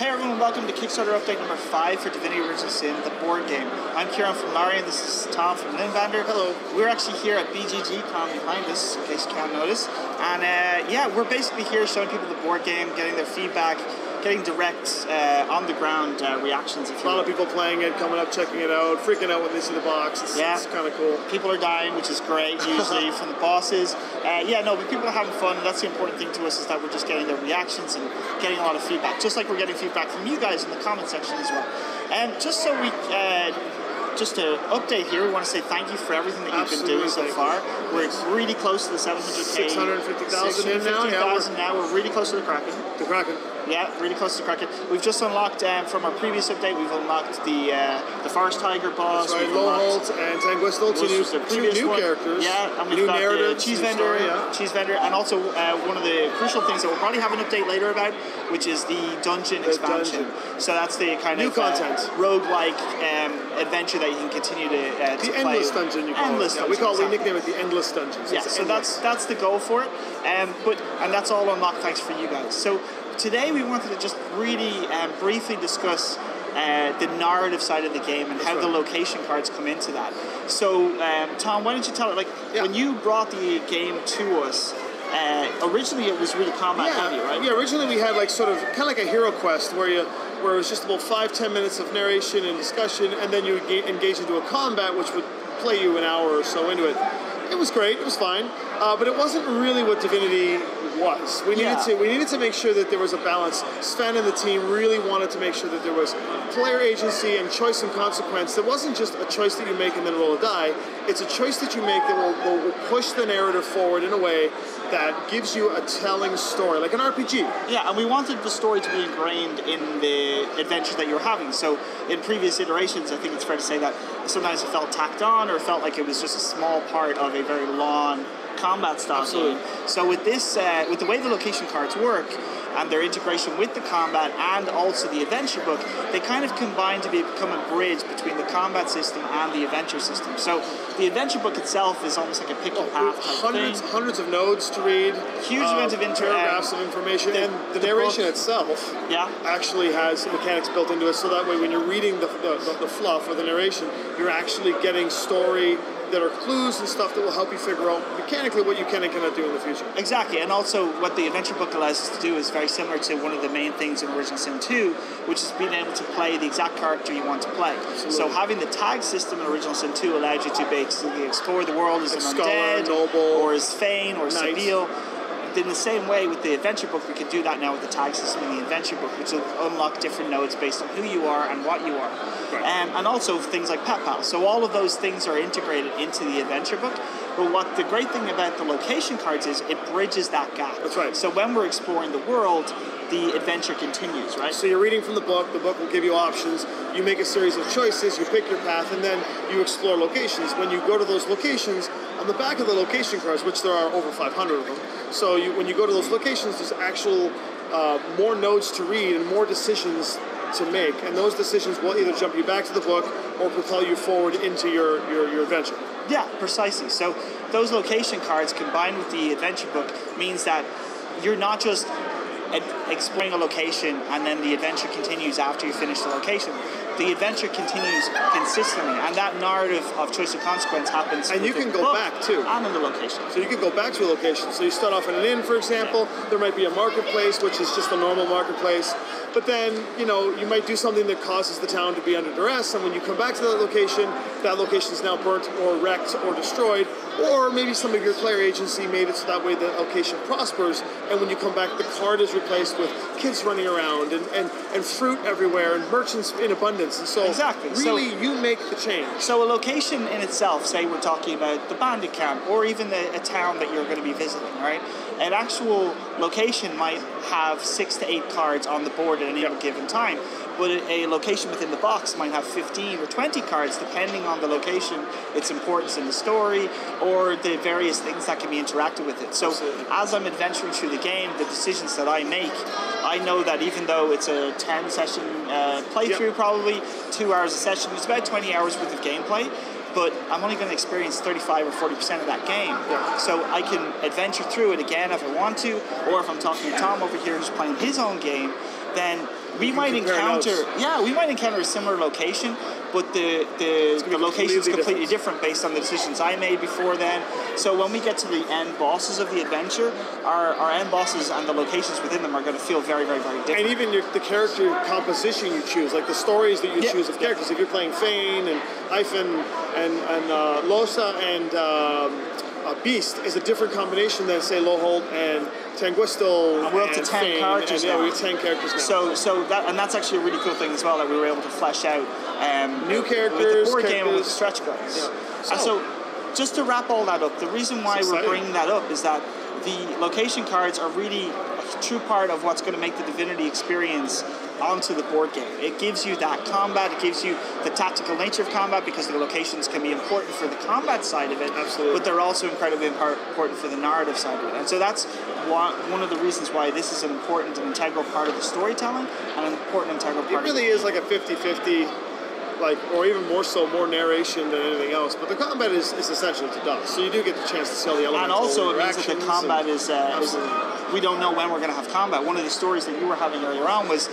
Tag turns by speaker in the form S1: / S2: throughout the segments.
S1: Hey everyone, welcome to Kickstarter update number 5 for Divinity Original Sin, the board game. I'm Kieran from Larian, this is Tom from Linvander.
S2: Hello.
S1: We're actually here at BGG-Con behind us, in case you can't notice. And yeah, we're basically here showing people the board game, getting their feedback, getting direct, on-the-ground reactions.
S2: A lot of people playing it, coming up, checking it out, freaking out when they see the box. It's kind of cool.
S1: People are dying, which is great, usually, from the bosses. Yeah, no, but people are having fun. That's the important thing to us, is that we're just getting their reactions and getting a lot of feedback, just like we're getting feedback from you guys in the comment section as well. And just so we... just to update here, we want to say thank you for everything that you've been doing so far. We're really close to the 700K.
S2: 650,000 in now.
S1: Now we're really close to the Kraken. Yeah, really close to Kraken. We've just unlocked, from our previous update, we've unlocked the Forest Tiger boss.
S2: That's right, Lowholt and Tanguistel, two new characters.
S1: Yeah, and we've got the Cheese Vendor, and also one of the crucial things that we'll probably have an update later about, which is the dungeon expansion. So that's the kind
S2: new
S1: of
S2: content,
S1: roguelike adventure that you can continue to play.
S2: The endless dungeon, you call it. Yeah, we nickname it the endless dungeons.
S1: Yeah, so that's the goal for it, and that's all unlocked thanks for you guys. So today we wanted to just really briefly discuss the narrative side of the game and how the location cards come into that. So Tom, why don't you tell it, when you brought the game to us, originally it was really combat heavy, right?
S2: Yeah, originally we had kind of like a hero quest where it was just about 5-10 minutes of narration and discussion, and then you would engage into a combat which would play you an hour or so into it. It was great, it was fine, but it wasn't really what Divinity was. We needed to make sure that there was a balance. Sven and the team really wanted to make sure that there was player agency and choice and consequence. That wasn't just a choice that you make and then roll a die. It's a choice that you make that will push the narrative forward in a way that gives you a telling story, like an RPG.
S1: Yeah, and we wanted the story to be ingrained in the adventures that you were having. So in previous iterations, I think it's fair to say that sometimes it felt tacked on, or it felt like it was just a small part of a very long combat style game. So with this, with the way the location cards work and their integration with the combat and also the adventure book, they kind of combine to become a bridge between the combat system and the adventure system. So the adventure book itself is almost like a pick your path type thing.
S2: Hundreds of nodes to read,
S1: huge amount of
S2: paragraphs of information, and the narration itself actually has mechanics built into it, so that way when you're reading the fluff or the narration, you're actually getting story that are clues and stuff that will help you figure out mechanically what you can and cannot do in the future.
S1: Exactly, and also what the adventure book allows us to do is very similar to one of the main things in Original Sin 2, which is being able to play the exact character you want to play. Absolutely. So having the tag system in Original Sin 2 allowed you to basically explore the world as an undead,
S2: noble,
S1: or as Fane, or Sabile. In the same way with the adventure book, we can do that now with the tag system in the adventure book, which will unlock different nodes based on who you are and what you are. Right. And also things like Pet Pal. So all of those things are integrated into the adventure book. But what the great thing about the location cards is, it bridges that gap.
S2: That's right.
S1: So when we're exploring the world, the adventure continues, right?
S2: So you're reading from the book will give you options, you make a series of choices, you pick your path, and then you explore locations. When you go to those locations, on the back of the location cards, which there are over 500 of them, so when you go to those locations, there's actual more nodes to read and more decisions to make, and those decisions will either jump you back to the book or propel you forward into your adventure.
S1: Yeah, precisely. So those location cards combined with the adventure book means that you're not just exploring a location and then the adventure continues after you finish the location. The adventure continues consistently, and that narrative of choice and consequence happens.
S2: And you can go back too.
S1: And in the location.
S2: So you can go back to a location. So you start off in an inn, for example. There might be a marketplace, which is just a normal marketplace. But then, you might do something that causes the town to be under duress, and when you come back to that location is now burnt or wrecked or destroyed, or maybe some of your player agency made it so that way the location prospers, and when you come back, the card is replaced with kids running around and fruit everywhere and merchants in abundance. And so really you make the change.
S1: So a location in itself, say we're talking about the bandit camp or even a town that you're going to be visiting, right? An actual location might have 6 to 8 cards on the board at any given time, but a location within the box might have 15 or 20 cards depending on the location, its importance in the story, or the various things that can be interacted with it. So as I'm adventuring through the game, the decisions that I make, I know that even though it's a 10 session playthrough, probably 2 hours a session, it's about 20 hours worth of gameplay, but I'm only going to experience 35 or 40% of that game. So I can adventure through it again if I want to, or if I'm talking to Tom over here who's playing his own game, then we might encounter a similar location, but the location is completely different based on the decisions I made before then. So when we get to the end bosses of the adventure, our end bosses and the locations within them are going to feel very, very, very different.
S2: And even the character composition you choose, like the stories that you choose of characters. If you're playing Fane and Hyphen and Losa and Beast, is a different combination than, say, Loholt and Tanguistel.
S1: And we're up to 10 characters now.
S2: Yeah, we're 10 characters now.
S1: So that's actually a really cool thing as well, that we were able to flesh out
S2: new characters
S1: with the board game and with the stretch goals.
S2: Yeah.
S1: And so just to wrap all that up, the reason why we're bringing that up is that the location cards are really a true part of what's going to make the Divinity experience onto the board game. It gives you that combat, it gives you the tactical nature of combat, because the locations can be important for the combat side of it.
S2: Absolutely.
S1: But they're also incredibly important for the narrative side of it. And so that's one of the reasons why this is an important and integral part of the storytelling, and an important integral part.
S2: It really is like a 50-50, or even more so, more narration than anything else. But the combat is essential to DOS, so you do get the chance to see all the elements.
S1: And also, it means that the combat is we don't know when we're going to have combat. One of the stories that you were having earlier on was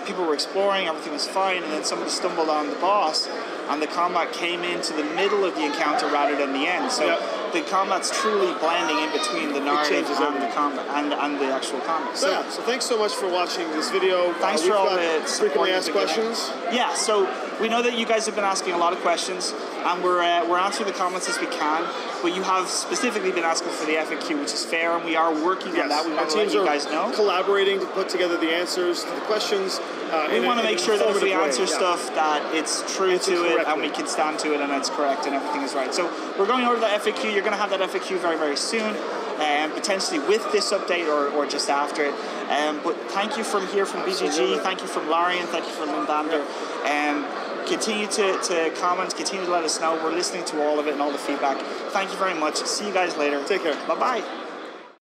S1: people were exploring, everything was fine, and then somebody stumbled on the boss, and the combat came into the middle of the encounter rather than the end. So the combat's truly blending in between the narrative and the combat and the actual combat.
S2: So thanks so much for watching this video.
S1: Thanks for all the
S2: frequently asked questions.
S1: Yeah, so we know that you guys have been asking a lot of questions, and we're answering the comments as we can. But you have specifically been asking for the FAQ, which is fair, and we are working on that. We want to let you guys know.
S2: Collaborating to put together the answers to the questions.
S1: We want to make sure that if we answer stuff, that it's true to it, and we can stand to it, and it's correct, and everything is right. So we're going over the FAQ. You're going to have that FAQ very, very soon, potentially with this update or just after it. But thank you from here from BGG. Thank you from Larian. Thank you from Lindander. Continue to comment. Continue to let us know. We're listening to all of it and all the feedback. Thank you very much. See you guys later.
S2: Take care.
S1: Bye-bye.